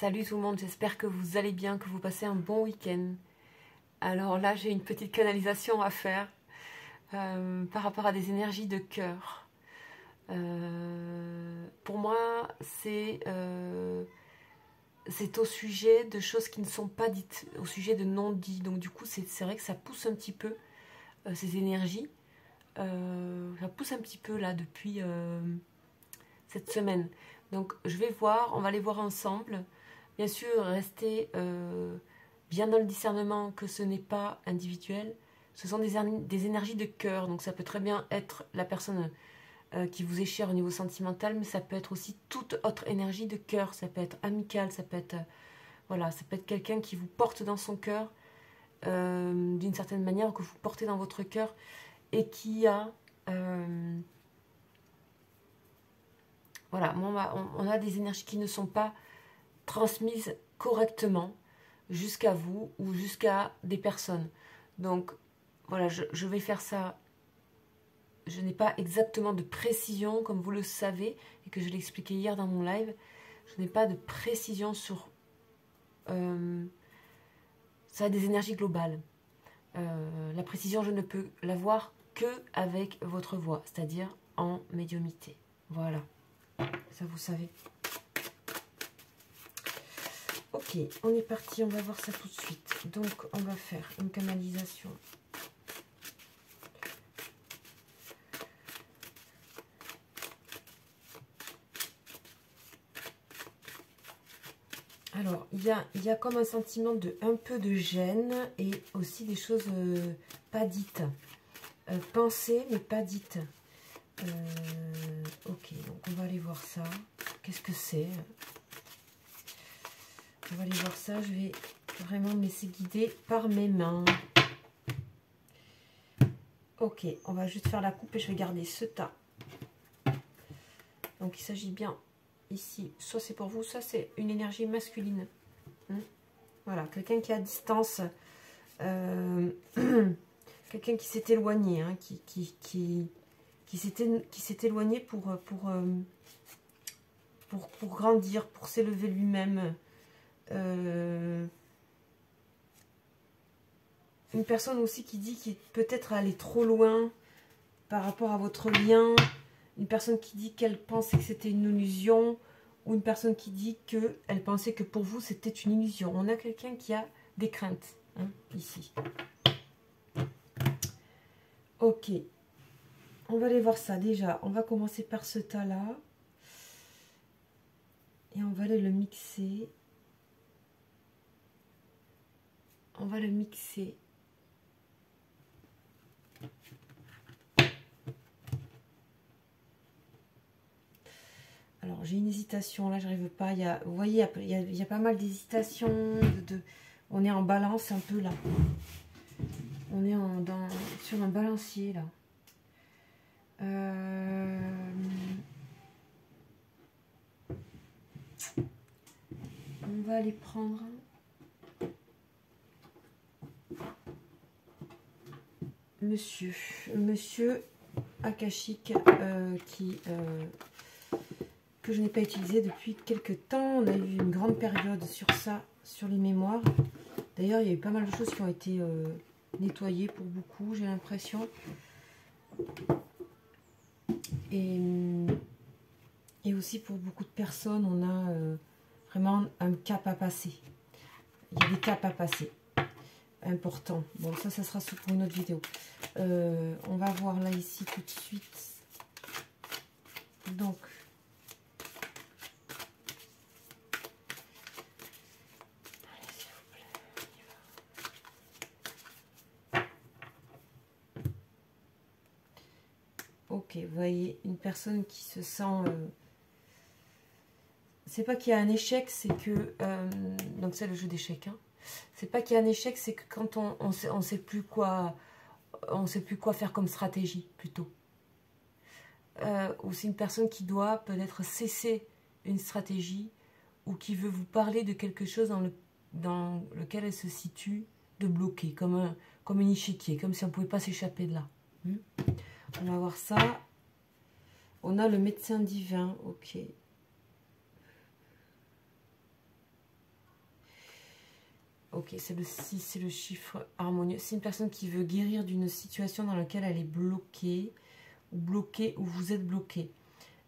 Salut tout le monde, j'espère que vous allez bien, que vous passez un bon week-end. Alors là, j'ai une petite canalisation à faire par rapport à des énergies de cœur. Pour moi, c'est au sujet de choses qui ne sont pas dites, au sujet de non-dits. Donc du coup, c'est vrai que ça pousse un petit peu ces énergies. Ça pousse un petit peu là depuis cette semaine. Donc je vais voir, on va les voir ensemble. Bien sûr, restez bien dans le discernement que ce n'est pas individuel. Ce sont des énergies de cœur. Donc ça peut très bien être la personne qui vous est chère au niveau sentimental, mais ça peut être aussi toute autre énergie de cœur. Ça peut être amical, ça peut être voilà, ça peut être quelqu'un qui vous porte dans son cœur d'une certaine manière, que vous portez dans votre cœur et qui a voilà, on a des énergies qui ne sont pas transmises correctement jusqu'à vous ou jusqu'à des personnes. Donc voilà, je vais faire ça. Je n'ai pas exactement de précision, comme vous le savez, et que je l'ai expliqué hier dans mon live. Je n'ai pas de précision sur... ça a des énergies globales. La précision, je ne peux l'avoir que avec votre voix, c'est-à-dire en médiumnité. Voilà, ça vous savez. Ok, on est parti, on va voir ça tout de suite. Donc, on va faire une canalisation. Alors, il y a comme un sentiment de un peu de gêne et aussi des choses pas dites. Pensées, mais pas dites. Ok, donc on va aller voir ça. Qu'est-ce que c'est? On va aller voir ça. Je vais vraiment me laisser guider par mes mains. Ok, on va juste faire la coupe et je vais garder ce tas. Donc il s'agit bien ici, soit c'est pour vous, soit c'est une énergie masculine. Voilà, quelqu'un qui est à distance, quelqu'un qui s'est éloigné, hein, qui s'est éloigné pour grandir, pour s'élever lui-même. Une personne aussi qui dit qu'il peut-être aller trop loin par rapport à votre lien. Une personne qui dit qu'elle pensait que c'était une illusion. Ou une personne qui dit qu'elle pensait que pour vous c'était une illusion. On a quelqu'un qui a des craintes, hein, ici. Ok. On va aller voir ça déjà. On va commencer par ce tas-là. Et on va aller le mixer. On va le mixer. Alors j'ai une hésitation, là j'arrive pas. Vous voyez, il y a pas mal d'hésitations. On est en balance un peu là. On est sur un balancier là. On va aller prendre Monsieur Akashique que je n'ai pas utilisé depuis quelques temps. On a eu une grande période sur ça, sur les mémoires. D'ailleurs, il y a eu pas mal de choses qui ont été nettoyées pour beaucoup, j'ai l'impression. Et aussi pour beaucoup de personnes, on a vraiment un cap à passer. Il y a des caps à passer. Important. Bon, ça sera pour une autre vidéo. On va voir là, ici, tout de suite. Donc, allez, s'il vous plaît, on y va. Ok, vous voyez, une personne qui se sent... c'est pas qu'il y a un échec, c'est que... donc c'est le jeu d'échecs, hein. C'est pas qu'il y a un échec, c'est que quand on sait plus quoi faire comme stratégie, plutôt. Ou c'est une personne qui doit peut-être cesser une stratégie ou qui veut vous parler de quelque chose dans lequel elle se situe, de bloquer, comme un échiquier, comme si on ne pouvait pas s'échapper de là. On va voir ça. On a le médecin divin, ok. Ok, c'est le 6, c'est le chiffre harmonieux. C'est une personne qui veut guérir d'une situation dans laquelle elle est bloquée, ou vous êtes bloqué.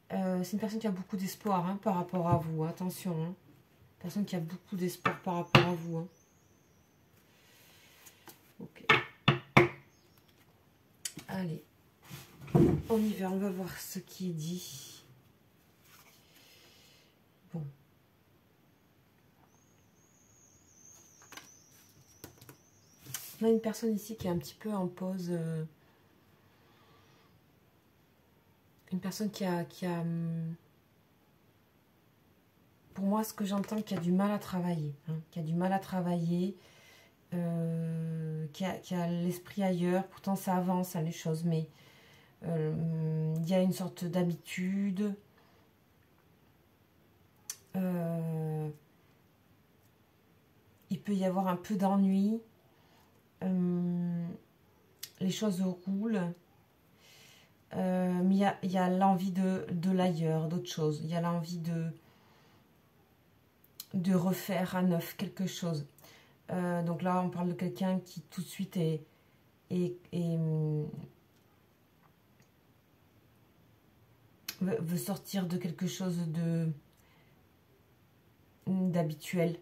C'est une personne qui a beaucoup d'espoir hein, par rapport à vous. Attention, hein. Personne qui a beaucoup d'espoir par rapport à vous. Hein. Ok. Allez, on y va, on va voir ce qui est dit. Bon. On a une personne ici qui est un petit peu en pause. Une personne qui a pour moi, ce que j'entends, qui a du mal à travailler. Hein, qui a du mal à travailler. Qui a l'esprit ailleurs. Pourtant, ça avance, hein, les choses. Mais il y a une sorte d'habitude. Il peut y avoir un peu d'ennui. Les choses roulent. Mais il y a l'envie de l'ailleurs, d'autre chose. Il y a l'envie de refaire à neuf quelque chose. Donc là, on parle de quelqu'un qui tout de suite veut sortir de quelque chose d'habituel.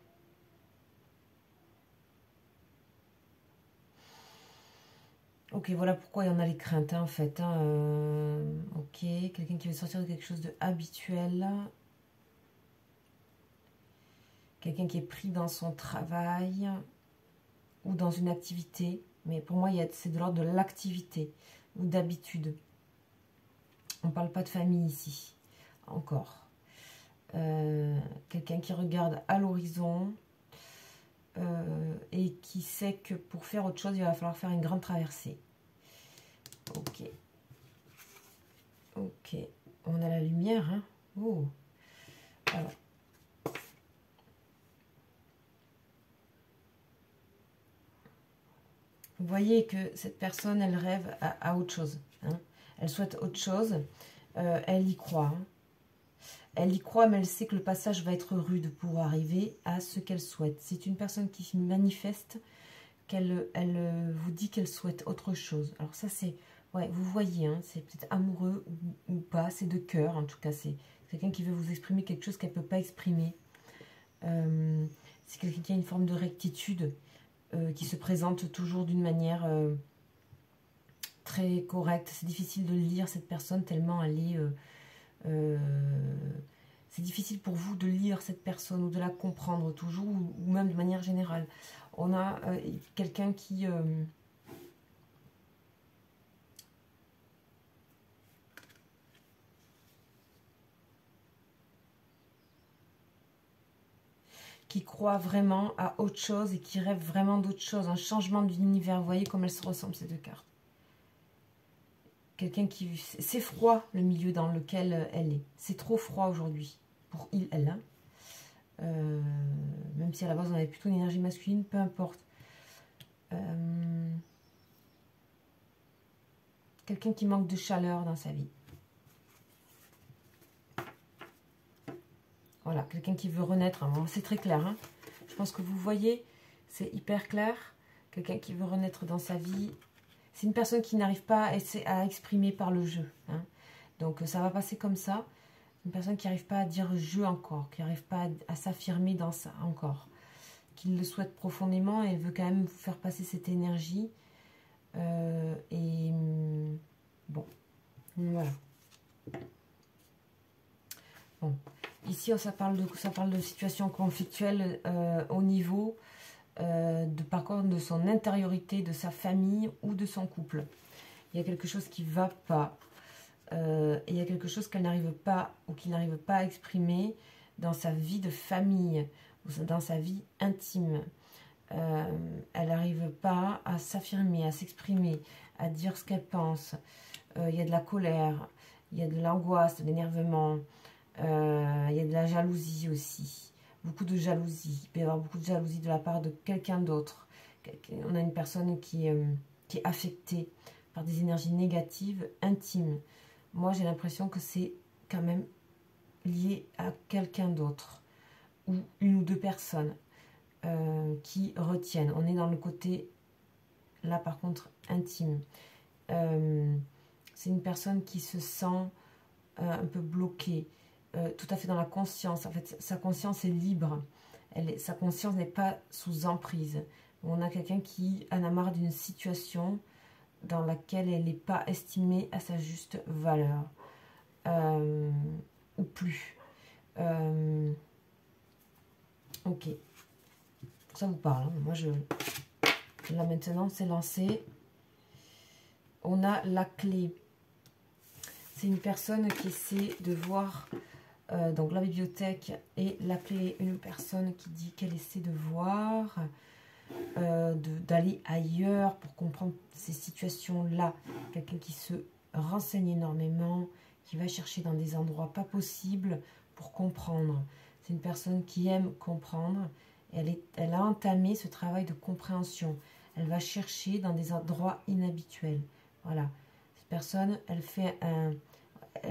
Ok, voilà pourquoi il y en a les craintes, hein, en fait. Hein, ok, quelqu'un qui veut sortir de quelque chose de habituel. Quelqu'un qui est pris dans son travail ou dans une activité. Mais pour moi, c'est de l'ordre de l'activité ou d'habitude. On ne parle pas de famille ici, encore. Quelqu'un qui regarde à l'horizon et qui sait que pour faire autre chose, il va falloir faire une grande traversée. Ok. Ok. On a la lumière, hein. Oh. Alors. Vous voyez que cette personne, elle rêve à autre chose. Hein. Elle souhaite autre chose. Elle y croit. Hein. Elle y croit, mais elle sait que le passage va être rude pour arriver à ce qu'elle souhaite. C'est une personne qui manifeste, elle vous dit qu'elle souhaite autre chose. Alors ça, c'est... Ouais, vous voyez, hein, c'est peut-être amoureux ou pas, c'est de cœur. En tout cas, c'est quelqu'un qui veut vous exprimer quelque chose qu'elle ne peut pas exprimer. C'est quelqu'un qui a une forme de rectitude, qui se présente toujours d'une manière très correcte. C'est difficile de lire cette personne tellement elle est... c'est difficile pour vous de lire cette personne ou de la comprendre toujours, ou même de manière générale. On a quelqu'un qui croit vraiment à autre chose et qui rêve vraiment d'autre chose, un changement d'univers. Vous voyez comme elles se ressemblent ces deux cartes. Quelqu'un qui... C'est froid le milieu dans lequel elle est. C'est trop froid aujourd'hui pour elle. Hein. Même si à la base on avait plutôt une énergie masculine, peu importe. Quelqu'un qui manque de chaleur dans sa vie. Voilà, quelqu'un qui veut renaître. C'est très clair. Hein. Je pense que vous voyez, c'est hyper clair. Quelqu'un qui veut renaître dans sa vie. C'est une personne qui n'arrive pas à exprimer par le jeu. Hein. Donc ça va passer comme ça. Une personne qui n'arrive pas à dire je encore, qui n'arrive pas à s'affirmer dans ça encore. Qui le souhaite profondément et veut quand même vous faire passer cette énergie. Et bon, voilà. Bon. Ici, ça parle de situation conflictuelle au niveau par contre de son intériorité, de sa famille ou de son couple. Il y a quelque chose qui ne va pas. Il y a quelque chose qu'elle n'arrive pas ou qu'il n'arrive pas à exprimer dans sa vie de famille ou dans sa vie intime. Elle n'arrive pas à s'affirmer, à s'exprimer, à dire ce qu'elle pense. Il y a de la colère, il y a de l'angoisse, de l'énervement. Il y a de la jalousie aussi, beaucoup de jalousie. Il peut y avoir beaucoup de jalousie de la part de quelqu'un d'autre. On a une personne qui est affectée par des énergies négatives, intimes. Moi, j'ai l'impression que c'est quand même lié à quelqu'un d'autre, ou une ou deux personnes. qui retiennent. On est dans le côté, là par contre, intime. C'est une personne qui se sent un peu bloquée, tout à fait dans la conscience. En fait, sa conscience est libre. Sa conscience n'est pas sous emprise. On a quelqu'un qui en a marre d'une situation dans laquelle elle n'est pas estimée à sa juste valeur. Ou plus. Ok. Ça vous parle. Hein. Moi, là maintenant, c'est lancé. On a la clé. C'est une personne qui essaie de voir donc la bibliothèque et la clé. Une personne qui dit qu'elle essaie de voir, d'aller ailleurs pour comprendre ces situations-là. Quelqu'un qui se renseigne énormément, qui va chercher dans des endroits pas possibles pour comprendre. C'est une personne qui aime comprendre. Elle a entamé ce travail de compréhension. Elle va chercher dans des endroits inhabituels. Voilà. Cette personne, elle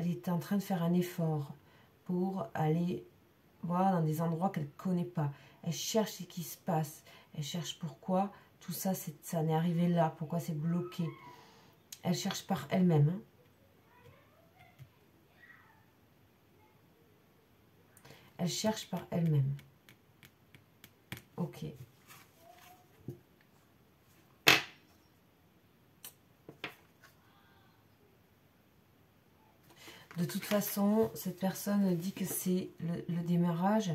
est en train de faire un effort pour aller voir dans des endroits qu'elle ne connaît pas. Elle cherche ce qui se passe. Elle cherche pourquoi tout ça, ça n'est arrivé là, pourquoi c'est bloqué. Elle cherche par elle-même. Hein. Elle cherche par elle-même. Ok. De toute façon, cette personne dit que c'est le démarrage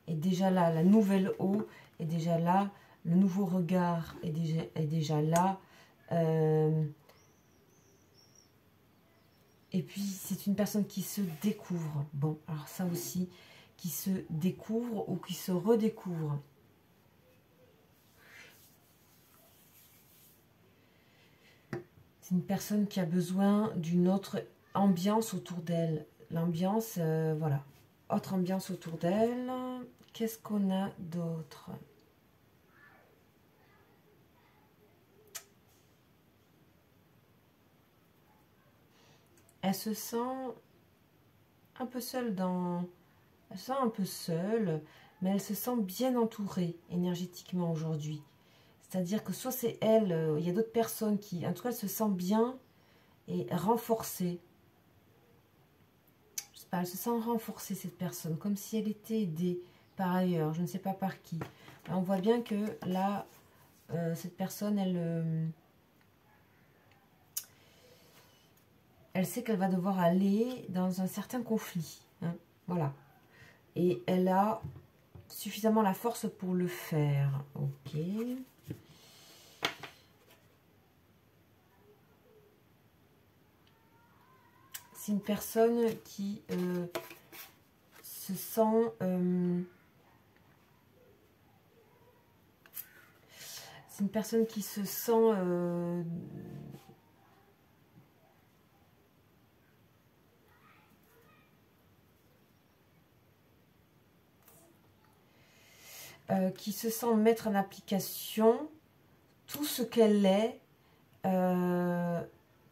est déjà là, la nouvelle eau est déjà là, le nouveau regard est déjà là. Et puis, c'est une personne qui se découvre. Bon, alors ça aussi, qui se découvre ou qui se redécouvre. C'est une personne qui a besoin d'une autre ambiance autour d'elle. L'ambiance, voilà. Autre ambiance autour d'elle. Qu'est-ce qu'on a d'autre? Elle se sent un peu seule Elle se sent un peu seule, mais elle se sent bien entourée énergétiquement aujourd'hui. C'est-à-dire que soit c'est elle, il y a d'autres personnes qui... En tout cas, elle se sent bien et renforcée. Je sais pas, elle se sent renforcée, cette personne, comme si elle était aidée par ailleurs, je ne sais pas par qui. On voit bien que là, cette personne, elle sait qu'elle va devoir aller dans un certain conflit. Hein, voilà. Et elle a suffisamment la force pour le faire. Ok. C'est une personne qui se sent... c'est une personne qui se sent... qui se sent mettre en application tout ce qu'elle est,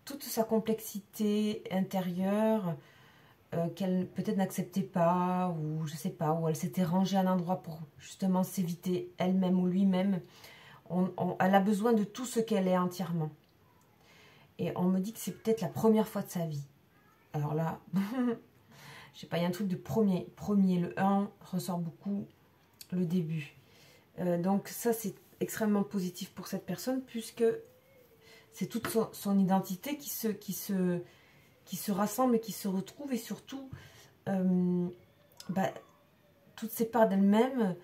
toute sa complexité intérieure, qu'elle peut-être n'acceptait pas, ou je sais pas, ou elle s'était rangée à un endroit pour justement s'éviter elle-même ou lui-même. Elle a besoin de tout ce qu'elle est entièrement. Et on me dit que c'est peut-être la première fois de sa vie. Alors là, je sais pas, il y a un truc de premier, le 1 ressort beaucoup, le début. Donc ça, c'est extrêmement positif pour cette personne, puisque c'est toute son identité qui se rassemble et qui se retrouve, et surtout, toutes ces parts d'elle-même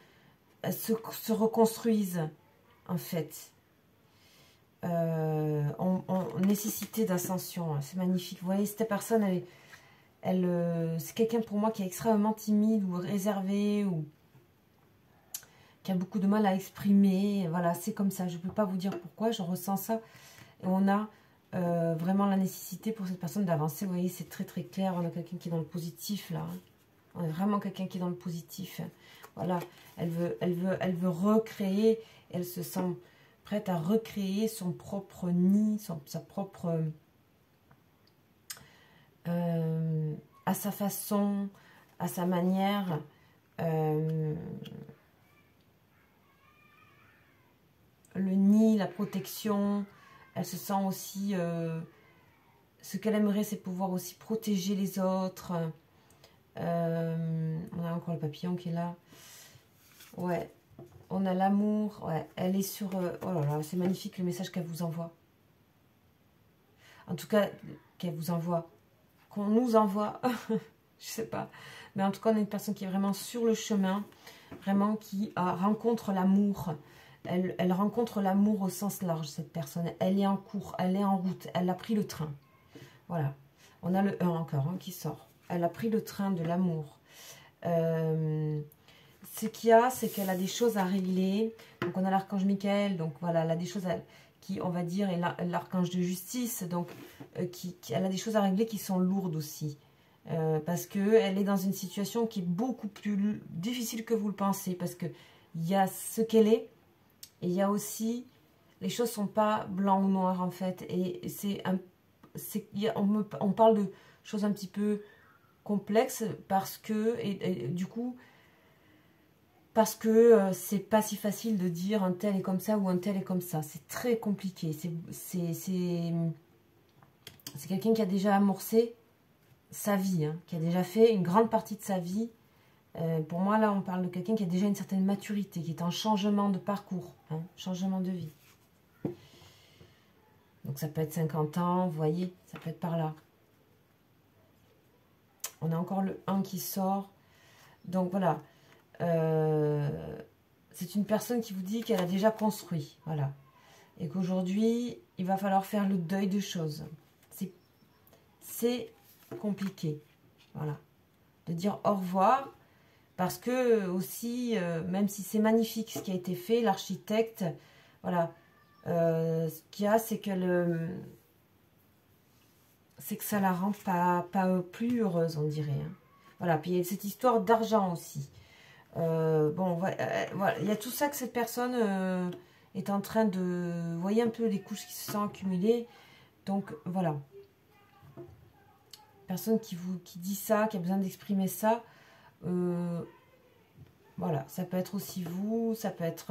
se reconstruisent, en fait. En nécessité d'ascension. C'est magnifique. Vous voyez, cette personne, c'est quelqu'un pour moi qui est extrêmement timide ou réservé, ou qui a beaucoup de mal à exprimer. Voilà, c'est comme ça. Je ne peux pas vous dire pourquoi, je ressens ça. Et on a vraiment la nécessité pour cette personne d'avancer. Vous voyez, c'est très très clair. On a quelqu'un qui est dans le positif, là. On a vraiment quelqu'un qui est dans le positif. Voilà, elle veut recréer. Elle se sent prête à recréer son propre nid, sa propre... à sa façon, à sa manière. harmonie, la protection. Elle se sent aussi... ce qu'elle aimerait, c'est pouvoir aussi protéger les autres. On a encore le papillon qui est là. Ouais. On a l'amour. Ouais. Elle est sur... oh là là, c'est magnifique le message qu'elle vous envoie. En tout cas, qu'elle vous envoie. Qu'on nous envoie. Je sais pas. Mais en tout cas, on a une personne qui est vraiment sur le chemin. Vraiment qui rencontre l'amour. Elle rencontre l'amour au sens large, cette personne. Elle est en cours, elle est en route. Elle a pris le train. Voilà. On a le 1 encore qui sort. Elle a pris le train de l'amour. Ce qu'il y a, c'est qu'elle a des choses à régler. Donc, on a l'archange Michael. Donc, voilà, elle a des choses qui, on va dire, et l'archange de justice. Donc, elle a des choses à régler qui sont lourdes aussi. Parce qu'elle est dans une situation qui est beaucoup plus difficile que vous le pensez. Parce qu'il y a ce qu'elle est. Et il y a aussi... Les choses ne sont pas blanc ou noir, en fait. Et on parle de choses un petit peu complexes parce que... Et du coup... Parce que c'est pas si facile de dire un tel est comme ça ou un tel est comme ça. C'est très compliqué. C'est quelqu'un qui a déjà amorcé sa vie, hein, qui a déjà fait une grande partie de sa vie. Pour moi, là, on parle de quelqu'un qui a déjà une certaine maturité, qui est en changement de parcours, hein, changement de vie. Donc ça peut être 50 ans, vous voyez, ça peut être par là. On a encore le 1 qui sort. Donc voilà. C'est une personne qui vous dit qu'elle a déjà construit, voilà, et qu'aujourd'hui il va falloir faire le deuil de choses. C'est compliqué, voilà, de dire au revoir, parce que aussi, même si c'est magnifique ce qui a été fait, l'architecte, voilà, ce qu'il y a, c'est que ça la rend pas plus heureuse, on dirait, hein. Voilà, puis il y a cette histoire d'argent aussi. Bon, voilà, il y a tout ça que cette personne est en train de... Vous voyez un peu les couches qui se sont accumulées. Donc, voilà. Personne qui dit ça, qui a besoin d'exprimer ça. Voilà, ça peut être aussi vous, ça peut être...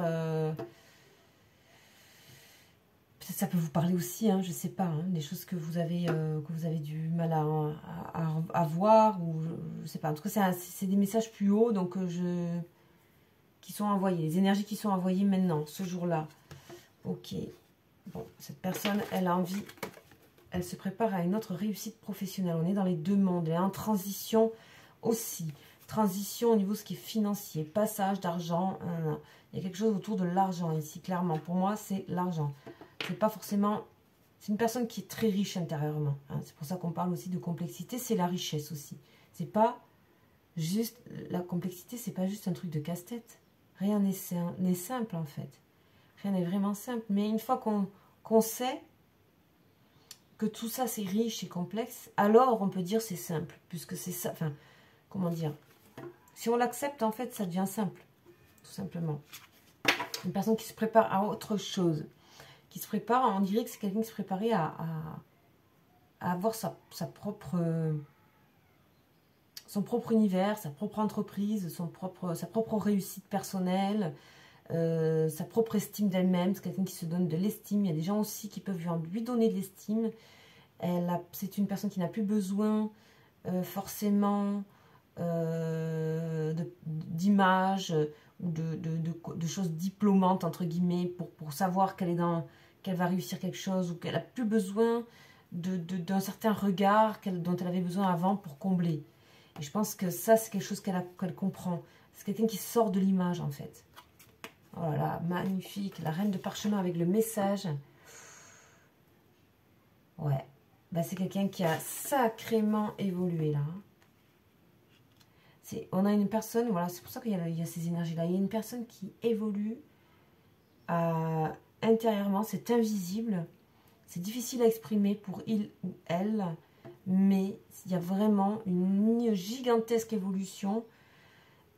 peut-être ça peut vous parler aussi, hein, je sais pas, hein, des choses que vous avez du mal à voir, ou je sais pas. En tout cas, c'est des messages plus hauts, donc qui sont envoyés, les énergies qui sont envoyées maintenant, ce jour-là. Ok. Bon, cette personne, elle a envie, elle se prépare à une autre réussite professionnelle. On est dans les deux mondes, elle est en transition aussi. Transition au niveau de ce qui est financier, passage d'argent. Il y a quelque chose autour de l'argent ici, clairement. Pour moi, c'est l'argent. C'est pas forcément... C'est une personne qui est très riche intérieurement, hein. C'est pour ça qu'on parle aussi de complexité, c'est la richesse aussi. C'est pas juste... La complexité, c'est pas juste un truc de casse-tête. Rien n'est simple, en fait. Rien n'est vraiment simple. Mais une fois qu'on sait que tout ça, c'est riche et complexe, alors on peut dire c'est simple. Puisque c'est ça... Enfin, comment dire? Si on l'accepte, en fait, ça devient simple. Tout simplement. Une personne qui se prépare à autre chose. Qui se prépare, on dirait que c'est quelqu'un qui se préparait à avoir son propre univers, sa propre entreprise, sa propre réussite personnelle, sa propre estime d'elle-même. C'est quelqu'un qui se donne de l'estime. Il y a des gens aussi qui peuvent lui donner de l'estime. C'est une personne qui n'a plus besoin forcément d'images ou de choses diplômantes, entre guillemets, pour savoir qu'elle va réussir quelque chose, ou qu'elle n'a plus besoin d'un certain regard dont elle avait besoin avant pour combler. Et je pense que ça, c'est quelque chose qu'elle comprend. C'est quelqu'un qui sort de l'image, en fait. Oh là là, magnifique. La reine de parchemin avec le message. Ouais. Bah, c'est quelqu'un qui a sacrément évolué, là. On a une personne, voilà, c'est pour ça qu'il y a ces énergies-là. Il y a une personne qui évolue intérieurement. C'est invisible. C'est difficile à exprimer pour il ou elle. Mais il y a vraiment une gigantesque évolution,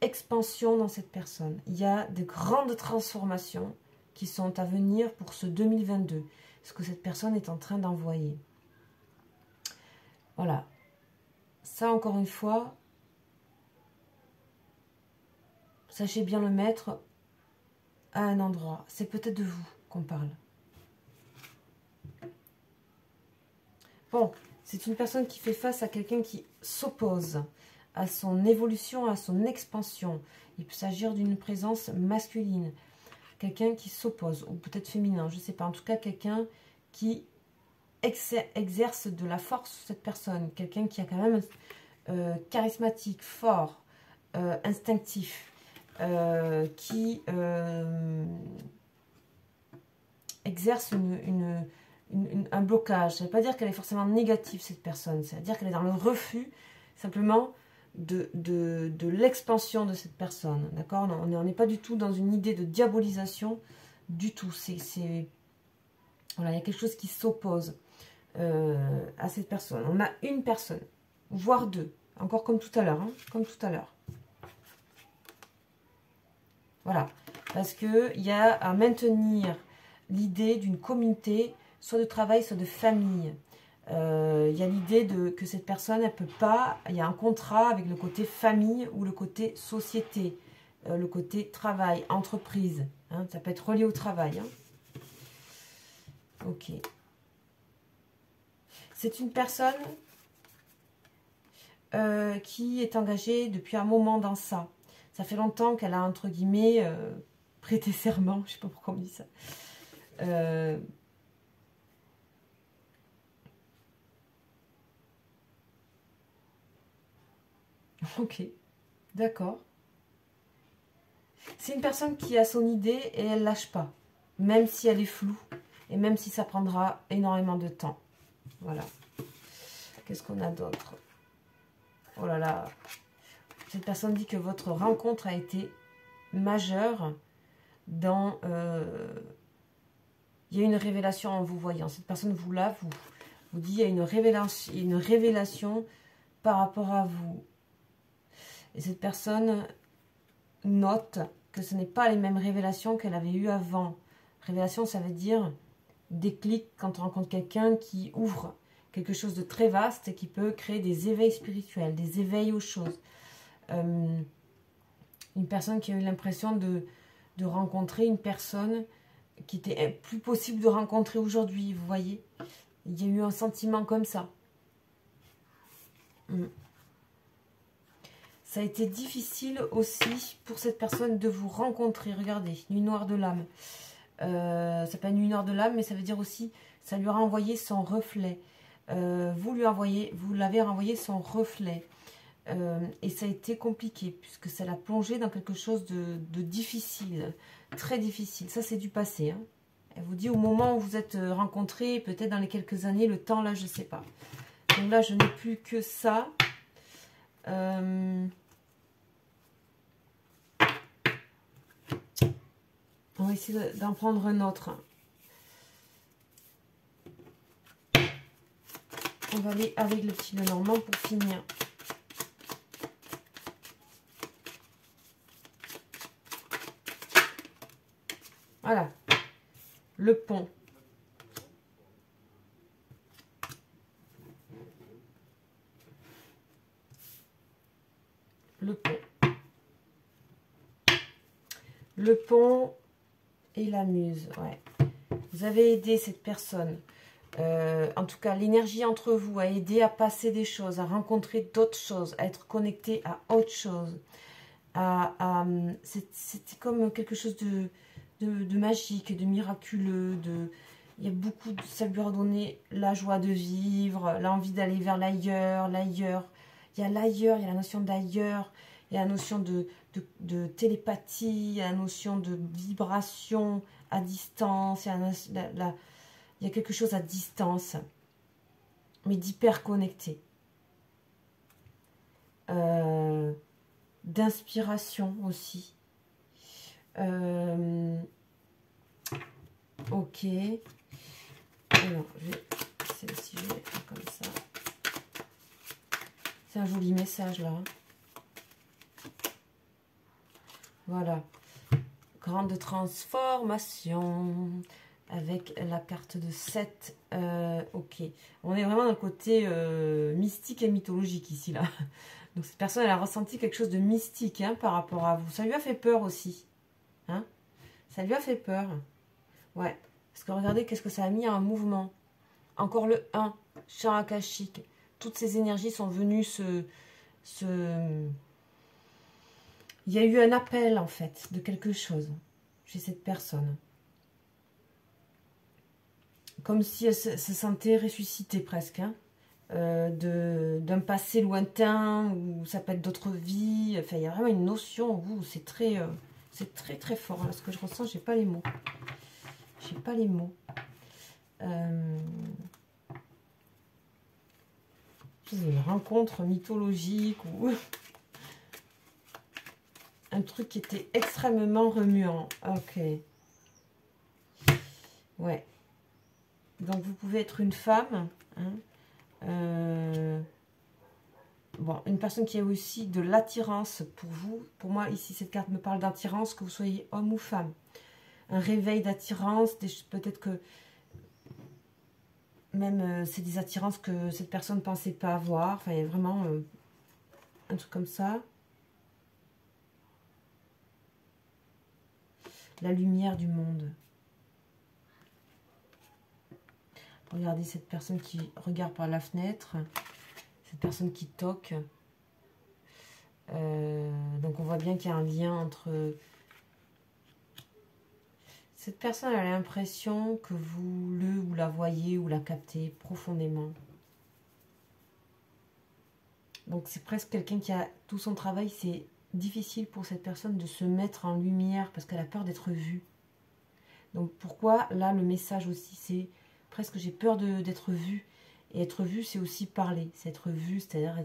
expansion dans cette personne. Il y a de grandes transformations qui sont à venir pour ce 2022. Ce que cette personne est en train d'envoyer. Voilà. Ça, encore une fois, sachez bien le mettre à un endroit. C'est peut-être de vous qu'on parle. Bon, c'est une personne qui fait face à quelqu'un qui s'oppose à son évolution, à son expansion. Il peut s'agir d'une présence masculine. Quelqu'un qui s'oppose, ou peut-être féminin, je ne sais pas. En tout cas, quelqu'un qui exerce de la force sur cette personne. Quelqu'un qui a quand même charismatique, fort, instinctif, qui exerce un blocage. Ça ne veut pas dire qu'elle est forcément négative, cette personne. Ça veut dire qu'elle est dans le refus, simplement, de l'expansion de cette personne. D'accord? On n'est pas du tout dans une idée de diabolisation, du tout. Voilà, il y a quelque chose qui s'oppose à cette personne. On a une personne, voire deux. Encore comme tout à l'heure. Hein, comme tout à l'heure. Voilà. Parce qu'il y a à maintenir l'idée d'une communauté, soit de travail, soit de famille. Il y a l'idée que cette personne, elle peut pas, il y a un contrat avec le côté famille ou le côté société, le côté travail, entreprise. Hein, ça peut être relié au travail. Hein. Ok. C'est une personne qui est engagée depuis un moment dans ça. Ça fait longtemps qu'elle a, entre guillemets, prêté serment. Je ne sais pas pourquoi on dit ça. Ok, d'accord. C'est une personne qui a son idée et elle lâche pas. Même si elle est floue. Et même si ça prendra énormément de temps. Voilà. Qu'est-ce qu'on a d'autre? Oh là là. Cette personne dit que votre rencontre a été majeure dans... il y a une révélation en vous voyant. Cette personne vous dit il y a une révélation par rapport à vous. Et cette personne note que ce n'est pas les mêmes révélations qu'elle avait eues avant. Révélation, ça veut dire déclic quand on rencontre quelqu'un qui ouvre quelque chose de très vaste et qui peut créer des éveils spirituels, des éveils aux choses. Une personne qui a eu l'impression de rencontrer une personne qui était plus possible de rencontrer aujourd'hui, vous voyez. Il y a eu un sentiment comme ça. Ça a été difficile aussi pour cette personne de vous rencontrer. Regardez, nuit noire de l'âme. Ça s'appelle nuit noire de l'âme, mais ça veut dire aussi, ça lui a renvoyé son reflet. Vous l'avez renvoyé son reflet. Et ça a été compliqué, puisque ça l'a plongé dans quelque chose de difficile, très difficile. Ça, c'est du passé. Hein. Elle vous dit au moment où vous êtes rencontrés, peut-être dans les quelques années, le temps, là, je ne sais pas. Donc là, je n'ai plus que ça. On va essayer d'en prendre un autre. On va aller avec le petit Lenormand pour finir. Voilà. Le pont. Le pont. Le pont et la muse. Ouais. Vous avez aidé cette personne. En tout cas, l'énergie entre vous a aidé à passer des choses, à rencontrer d'autres choses, à être connecté à autre chose. C'était comme quelque chose de magique, de miraculeux. Il y a beaucoup ça lui a donné la joie de vivre, l'envie d'aller vers l'ailleurs, l'ailleurs. Il y a l'ailleurs, il y a la notion d'ailleurs, il y a la notion de télépathie, il y a la notion de vibration à distance, il y a quelque chose à distance, mais d'hyper connecté. D'inspiration aussi. Ok. Alors, celle-ci, je vais la faire comme ça. C'est un joli message là. Voilà. Grande transformation. Avec la carte de 7. Ok. On est vraiment dans le côté mystique et mythologique ici là. Donc cette personne, elle a ressenti quelque chose de mystique hein, par rapport à vous. Ça lui a fait peur aussi. Hein? Ça lui a fait peur. Ouais. Parce que regardez, qu'est-ce que ça a mis en mouvement. Encore le 1. champ akashique. Toutes ces énergies sont venues Il y a eu un appel, en fait, de quelque chose chez cette personne. Comme si elle se sentait ressuscitée presque, hein, d'un passé lointain, ou ça peut être d'autres vies. Enfin, il y a vraiment une notion où c'est très très fort. Là, ce que je ressens, j'ai pas les mots. J'ai pas les mots. Une rencontre mythologique ou un truc qui était extrêmement remuant. Ok. Ouais. Donc vous pouvez être une femme. Hein, bon, une personne qui a aussi de l'attirance pour vous. Pour moi, ici, cette carte me parle d'attirance, que vous soyez homme ou femme. Un réveil d'attirance, peut-être que même c'est des attirances que cette personne ne pensait pas avoir. Enfin, il y a vraiment un truc comme ça. La lumière du monde. Regardez cette personne qui regarde par la fenêtre. Cette personne qui toque. Donc on voit bien qu'il y a un lien entre... Cette personne a l'impression que vous le ou la voyez ou la captez profondément. Donc c'est presque quelqu'un qui a tout son travail. C'est difficile pour cette personne de se mettre en lumière parce qu'elle a peur d'être vue. Donc pourquoi là le message aussi c'est presque j'ai peur d'être vue. Et être vue c'est aussi parler. C'est être vue, c'est-à-dire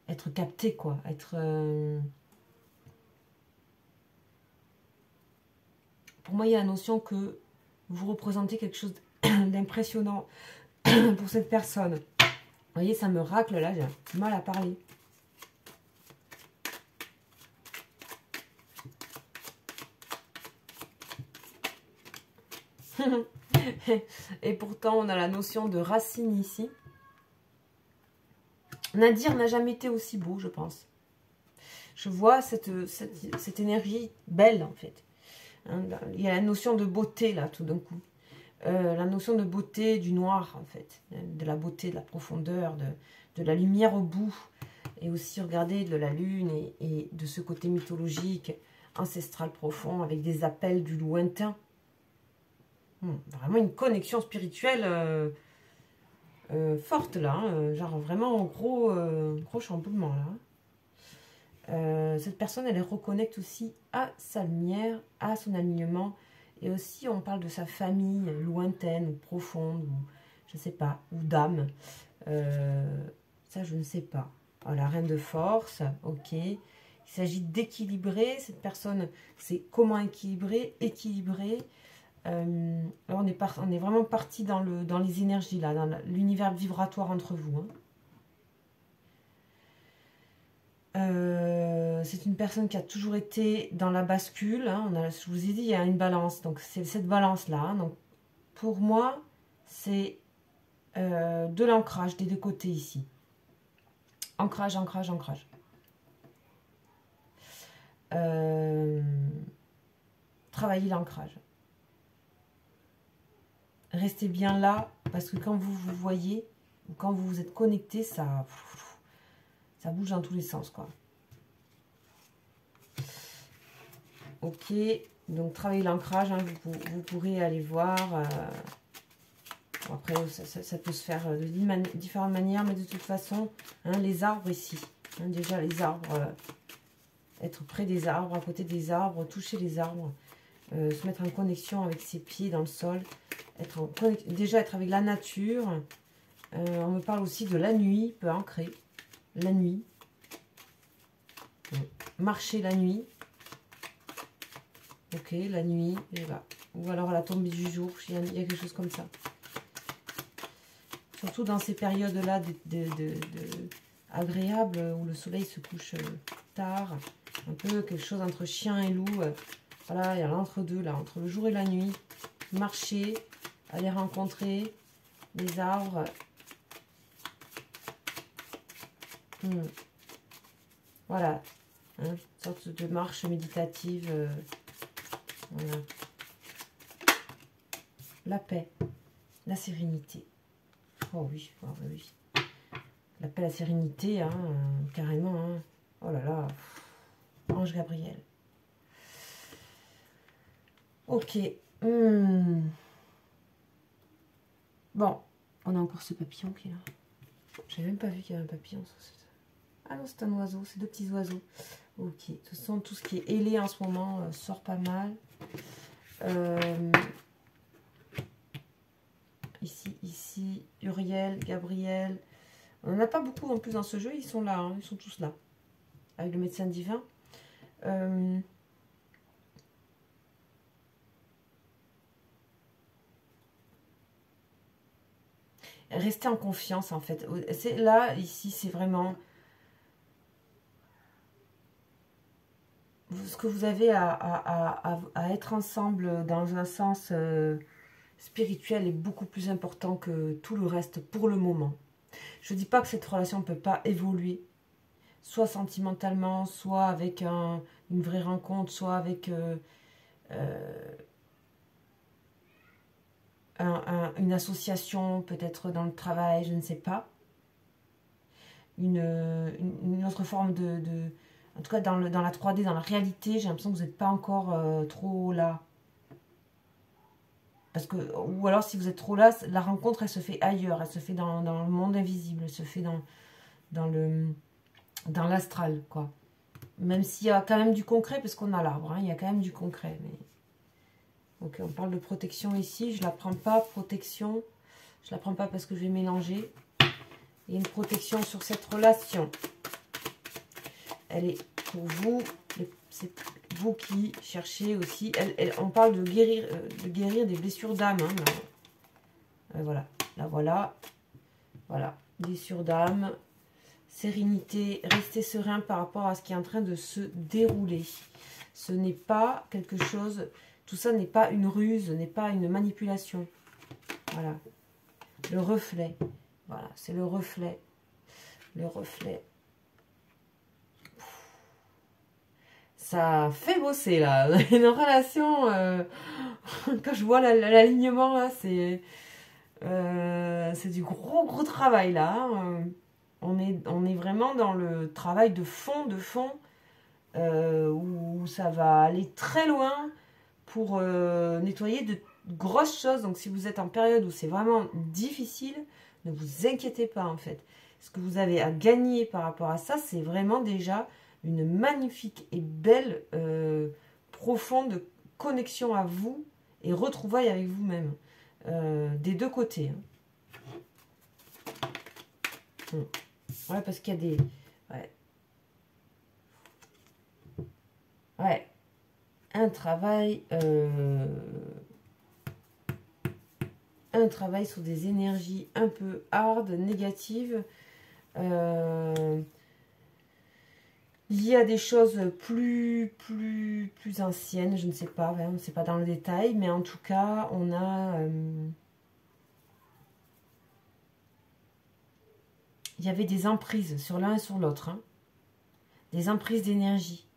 être capté quoi. Pour moi, il y a la notion que vous représentez quelque chose d'impressionnant pour cette personne. Vous voyez, ça me racle là, j'ai du mal à parler. Et pourtant, on a la notion de racine ici. Nadir n'a jamais été aussi beau, je pense. Je vois cette énergie belle, en fait. Il y a la notion de beauté, là, tout d'un coup. La notion de beauté du noir, en fait. De la beauté, de la profondeur, de la lumière au bout. Et aussi, regardez, de la lune et de ce côté mythologique, ancestral profond, avec des appels du lointain. Vraiment une connexion spirituelle forte, là. Genre, vraiment, gros chamboulement, là. Cette personne, elle reconnecte aussi à sa lumière, à son alignement. Et aussi, on parle de sa famille lointaine ou profonde, ou je ne sais pas, ou d'âme. Ça, je ne sais pas. Voilà, reine de force, ok. Il s'agit d'équilibrer. Cette personne, c'est comment équilibrer. Là, on est vraiment parti dans les énergies, là, dans l'univers vibratoire entre vous. Hein. C'est une personne qui a toujours été dans la bascule. Hein. Je vous ai dit, il y a une balance. Donc, c'est cette balance-là. Hein. Donc, pour moi, c'est de l'ancrage des deux côtés ici. Ancrage, ancrage, ancrage. Travaillez l'ancrage. Restez bien là, parce que quand vous vous voyez, ou quand vous vous êtes connecté, ça bouge dans tous les sens, quoi. Ok, donc travailler l'ancrage, hein, vous pourrez aller voir. Après, ça peut se faire de différentes manières, mais de toute façon, hein, les arbres ici. Hein, déjà, les arbres, être près des arbres, à côté des arbres, toucher les arbres, se mettre en connexion avec ses pieds dans le sol, déjà être avec la nature. On me parle aussi de la nuit, peut ancrer. La nuit. Marcher la nuit. Ok, la nuit, et là. Ou alors à la tombée du jour, il y a quelque chose comme ça. Surtout dans ces périodes-là agréables, où le soleil se couche tard. Un peu quelque chose entre chien et loup. Voilà, il y a l'entre-deux, là, entre le jour et la nuit. Marcher, aller rencontrer les arbres. Voilà, hein, une sorte de marche méditative. Voilà. La paix, la sérénité. Oh oui, oh oui. L'appel à sérénité, hein, carrément. Hein. Oh là là. Ange Gabriel. Ok. Bon, on a encore ce papillon qui est là. J'avais même pas vu qu'il y avait un papillon. Ah non, c'est un oiseau, c'est deux petits oiseaux. Ok, de toute façon, tout ce qui est ailé en ce moment sort pas mal. Ici, Uriel, Gabriel. On n'en a pas beaucoup en plus dans ce jeu, ils sont là, hein, ils sont tous là. Avec le médecin divin. Restez en confiance en fait. Là, ici, c'est vraiment ce que vous avez à être ensemble dans un sens spirituel est beaucoup plus important que tout le reste pour le moment. Je ne dis pas que cette relation ne peut pas évoluer, soit sentimentalement, soit avec une vraie rencontre, soit avec une association, peut-être dans le travail, je ne sais pas. Une autre forme en tout cas dans la 3D, dans la réalité, j'ai l'impression que vous n'êtes pas encore trop là. Parce que, ou alors si vous êtes trop là, la rencontre elle se fait ailleurs, elle se fait dans le monde invisible, elle se fait dans l'astral, quoi. Même s'il y a quand même du concret, parce qu'on a l'arbre, hein, il y a quand même du concret. Mais... Ok, on parle de protection ici, je ne la prends pas, protection, je ne la prends pas parce que je vais mélanger. Il y a une protection sur cette relation. Elle est pour vous, c'est vous qui cherchez aussi. On parle de guérir des blessures d'âme. Hein, voilà, là voilà. Voilà, blessures d'âme. Sérénité, restez serein par rapport à ce qui est en train de se dérouler. Ce n'est pas quelque chose, tout ça n'est pas une ruse, n'est pas une manipulation. Voilà, le reflet. Voilà, c'est le reflet. Le reflet. Ça fait bosser, là. Une relation, quand je vois l'alignement, là, c'est du gros travail, là. On est vraiment dans le travail de fond, où ça va aller très loin pour nettoyer de grosses choses. Donc, si vous êtes en période où c'est vraiment difficile, ne vous inquiétez pas, en fait. Ce que vous avez à gagner par rapport à ça, c'est vraiment déjà une magnifique et belle, profonde connexion à vous et retrouvailles avec vous-même. Des deux côtés. Hein. Ouais, parce qu'il y a des... Ouais. Un travail sur des énergies un peu hard, négatives. Il y a des choses plus anciennes, je ne sais pas, on ne sait pas dans le détail, mais en tout cas, on a... il y avait des emprises sur l'un et sur l'autre, hein. Des emprises d'énergie.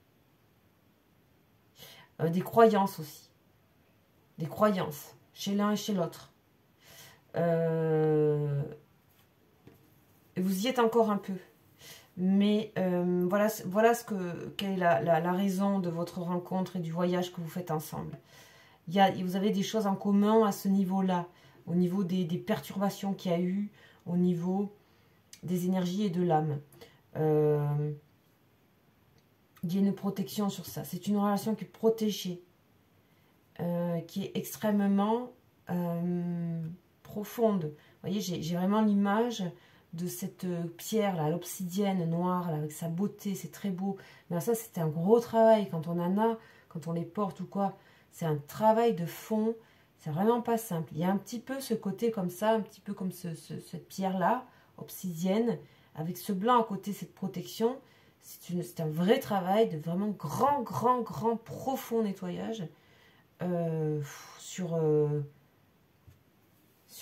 Des croyances aussi. Des croyances, chez l'un et chez l'autre. Vous y êtes encore un peu. Mais voilà quelle est la raison de votre rencontre et du voyage que vous faites ensemble. Vous avez des choses en commun à ce niveau-là, au niveau des perturbations qu'il y a eu, au niveau des énergies et de l'âme. Il y a une protection sur ça. C'est une relation qui est protégée, qui est extrêmement profonde. Vous voyez, j'ai vraiment l'image de cette pierre là, l'obsidienne noire là, avec sa beauté, c'est très beau. Mais ça, c'est un gros travail quand on en a, quand on les porte ou quoi. C'est un travail de fond, c'est vraiment pas simple. Il y a un petit peu ce côté comme ça, un petit peu comme cette pierre là, obsidienne, avec ce blanc à côté, cette protection. C'est un vrai travail de vraiment grand, profond nettoyage sur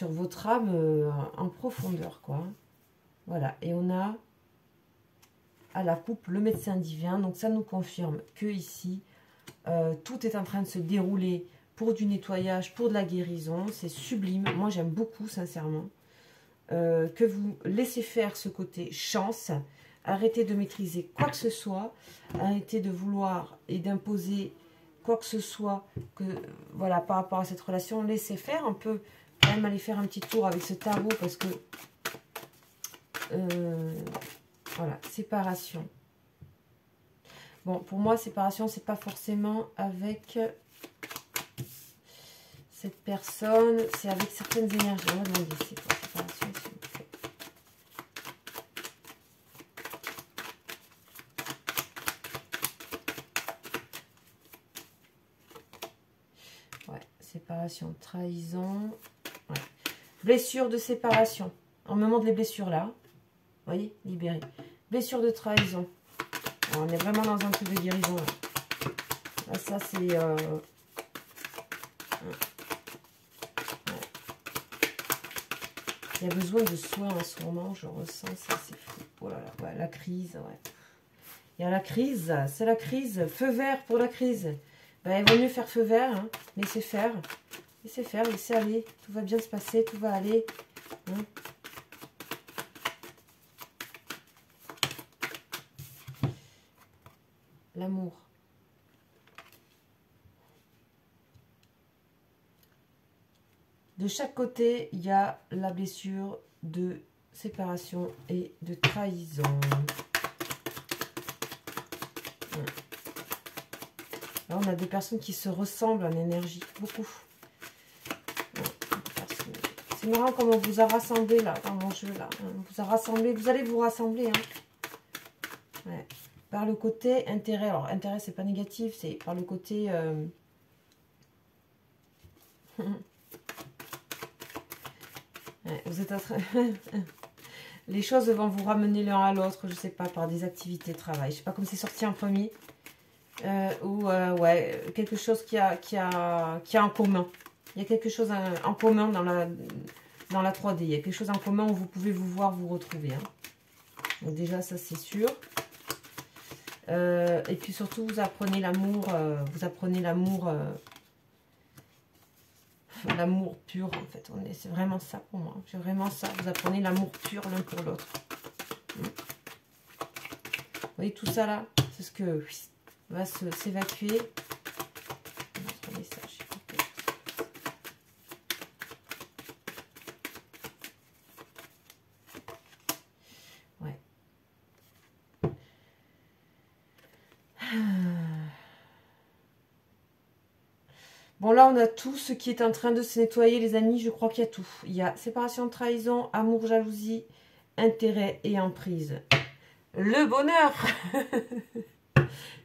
votre âme en profondeur, quoi. Voilà, et on a à la poupe le médecin divin, donc ça nous confirme que ici, tout est en train de se dérouler pour du nettoyage, pour de la guérison, c'est sublime, moi j'aime beaucoup, sincèrement. que vous laissez faire ce côté chance. Arrêtez de maîtriser quoi que ce soit. Arrêtez de vouloir et d'imposer quoi que ce soit que, voilà, par rapport à cette relation. Laissez faire. On peut quand même aller faire un petit tour avec ce tarot parce que voilà, séparation. Bon, pour moi, séparation, c'est pas forcément avec cette personne, c'est avec certaines énergies. On va demander c'est quoi séparation, s'il vous plaît. Ouais, séparation, trahison. Ouais. Blessure de séparation. On me montre les blessures là. Vous voyez, libéré. Blessure de trahison. Alors, on est vraiment dans un truc de guérison là. Là, ça c'est... Il y a besoin de soins en ce moment, je ressens ça, c'est fou. Oh là là, ouais, la crise, ouais. Il y a la crise, c'est la crise. Feu vert pour la crise. Ben, il vaut mieux faire feu vert, hein. Laissez faire. Laissez faire, laissez aller. Tout va bien se passer, tout va aller. Hein. L'amour. De chaque côté, il y a la blessure de séparation et de trahison. Là, on a des personnes qui se ressemblent en énergie, beaucoup. C'est marrant comme on vous a rassemblé là, dans mon jeu là. On vous a rassemblé, vous allez vous rassembler. Hein. Ouais. Par le côté intérêt. Alors, intérêt, c'est pas négatif, c'est par le côté... Vous êtes en train... Les choses vont vous ramener l'un à l'autre, je sais pas, par des activités de travail. Je sais pas comme c'est sorti en premier. Ouais, quelque chose qui a en commun. Il y a quelque chose en commun dans la 3D. Il y a quelque chose en commun où vous pouvez vous voir, vous retrouver. Hein. Donc déjà, ça c'est sûr. Et puis surtout, vous apprenez l'amour. L'amour pur, en fait. C'est vraiment ça pour moi. C'est vraiment ça. Vous apprenez l'amour pur l'un pour l'autre. Vous voyez tout ça là, c'est ce que va s'évacuer. Ouais. Bon, là, on a tout ce qui est en train de se nettoyer, les amis. Je crois qu'il y a tout. Il y a séparation, trahison, amour, jalousie, intérêt et emprise. Le bonheur.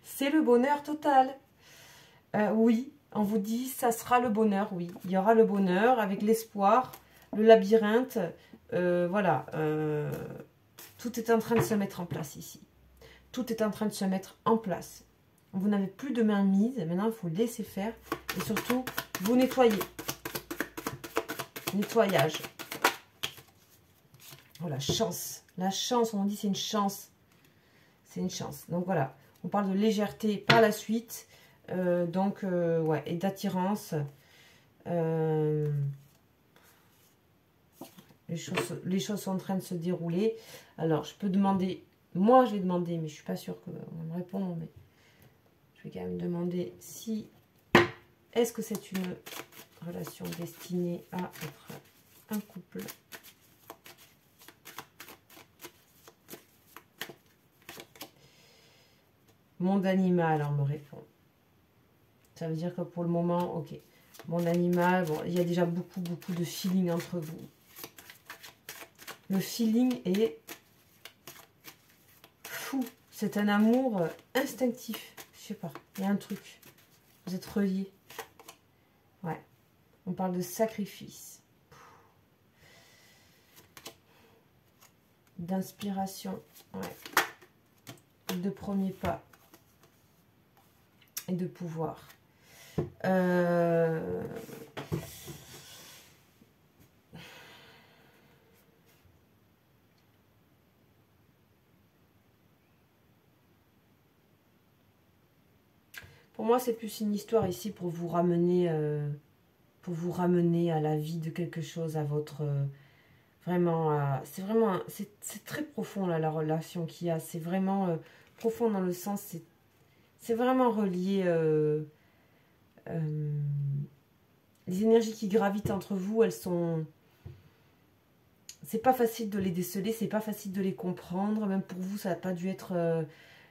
C'est le bonheur total. Oui, on vous dit, ça sera le bonheur, oui. Il y aura le bonheur avec l'espoir, le labyrinthe. Voilà. Tout est en train de se mettre en place ici. Tout est en train de se mettre en place. Vous n'avez plus de main mise. Maintenant, il faut laisser faire. Et surtout, vous nettoyez. Nettoyage. Voilà, chance. La chance, on dit c'est une chance. C'est une chance. Donc voilà, on parle de légèreté par la suite. Ouais, et d'attirance. Les choses sont en train de se dérouler. Alors, je peux demander... Moi, je vais demander, mais je ne suis pas sûre qu'on me réponde. Mais je vais quand même demander si... Est-ce que c'est une relation destinée à être un couple? Monde animal, on me répond. Ça veut dire que pour le moment, ok. Monde animal, bon, il y a déjà beaucoup de feeling entre vous. Le feeling est fou. C'est un amour instinctif. Je sais pas, il y a un truc. Vous êtes reliés. Ouais. On parle de sacrifice. D'inspiration. Ouais. De premiers pas. Et de pouvoir. Pour moi, c'est plus une histoire ici pour vous ramener à la vie de quelque chose, à votre Vraiment, c'est très profond là, la relation qu'il y a. C'est vraiment profond dans le sens, c'est vraiment relié. Les énergies qui gravitent entre vous, elles sont... C'est pas facile de les déceler, c'est pas facile de les comprendre. Même pour vous, ça n'a pas dû être...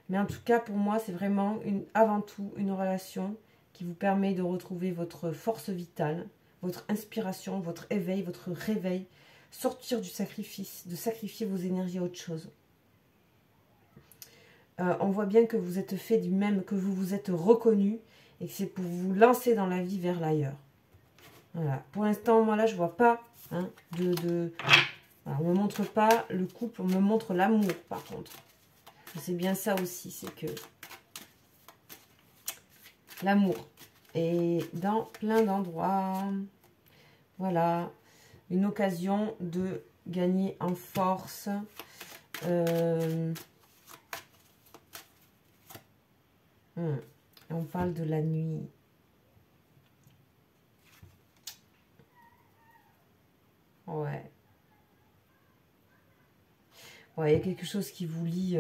Mais en tout cas, pour moi, c'est vraiment avant tout une relation qui vous permet de retrouver votre force vitale, votre inspiration, votre éveil, votre réveil, sortir du sacrifice, de sacrifier vos énergies à autre chose. On voit bien que vous êtes fait du même, que vous vous êtes reconnu et que c'est pour vous lancer dans la vie vers l'ailleurs. Voilà. Pour l'instant, moi là, je vois pas voilà, on me montre pas le couple, on me montre l'amour par contre. C'est bien ça aussi, c'est que l'amour est dans plein d'endroits. Voilà, une occasion de gagner en force. On parle de la nuit. Ouais. Ouais, il y a quelque chose qui vous lie.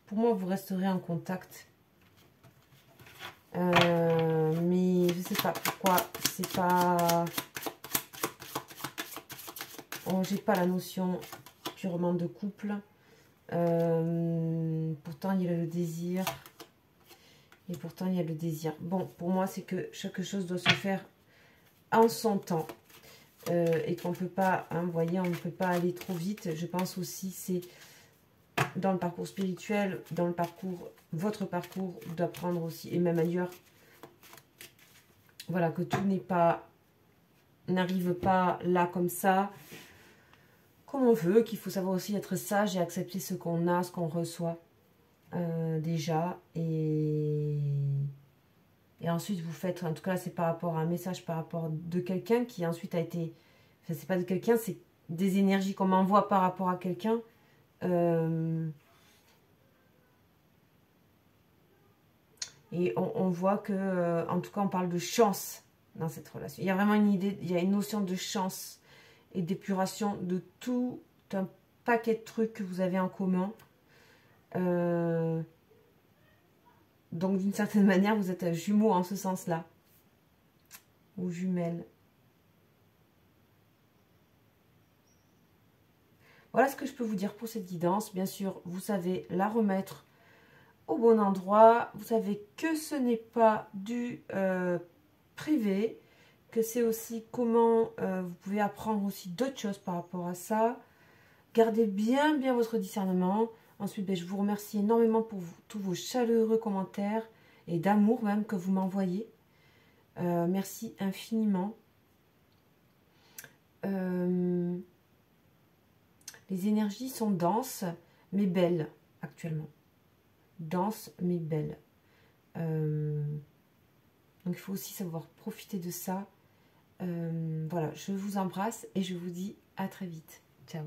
Pour moi, vous resterez en contact. Mais je sais pas pourquoi. C'est pas... Oh, j'ai pas la notion purement de couple. Pourtant, il y a le désir. Et pourtant, il y a le désir. Bon, pour moi, c'est que chaque chose doit se faire en son temps. Et qu'on ne peut pas, hein, vous voyez, on ne peut pas aller trop vite. Je pense aussi, c'est dans le parcours spirituel, dans le parcours, votre parcours, d'apprendre aussi, et même ailleurs, voilà, que tout n'arrive pas là comme ça, comme on veut, qu'il faut savoir aussi être sage et accepter ce qu'on a, ce qu'on reçoit déjà, et ensuite vous faites, en tout cas c'est par rapport à un message, par rapport de quelqu'un qui ensuite a été, enfin c'est pas de quelqu'un, c'est des énergies qu'on m'envoie par rapport à quelqu'un. Et on voit que, en tout cas, on parle de chance dans cette relation. Il y a vraiment une idée, il y a une notion de chance et d'épuration de tout un paquet de trucs que vous avez en commun. Donc, d'une certaine manière, vous êtes jumeaux en ce sens-là. Ou jumelles. Voilà ce que je peux vous dire pour cette guidance. Bien sûr, vous savez la remettre au bon endroit. Vous savez que ce n'est pas du privé, que c'est aussi comment vous pouvez apprendre aussi d'autres choses par rapport à ça. Gardez bien votre discernement. Ensuite, ben, je vous remercie énormément pour tous vos chaleureux commentaires et d'amour même que vous m'envoyez. Merci infiniment. Les énergies sont denses mais belles actuellement. Denses mais belles. Donc il faut aussi savoir profiter de ça. Voilà, je vous embrasse et je vous dis à très vite. Ciao.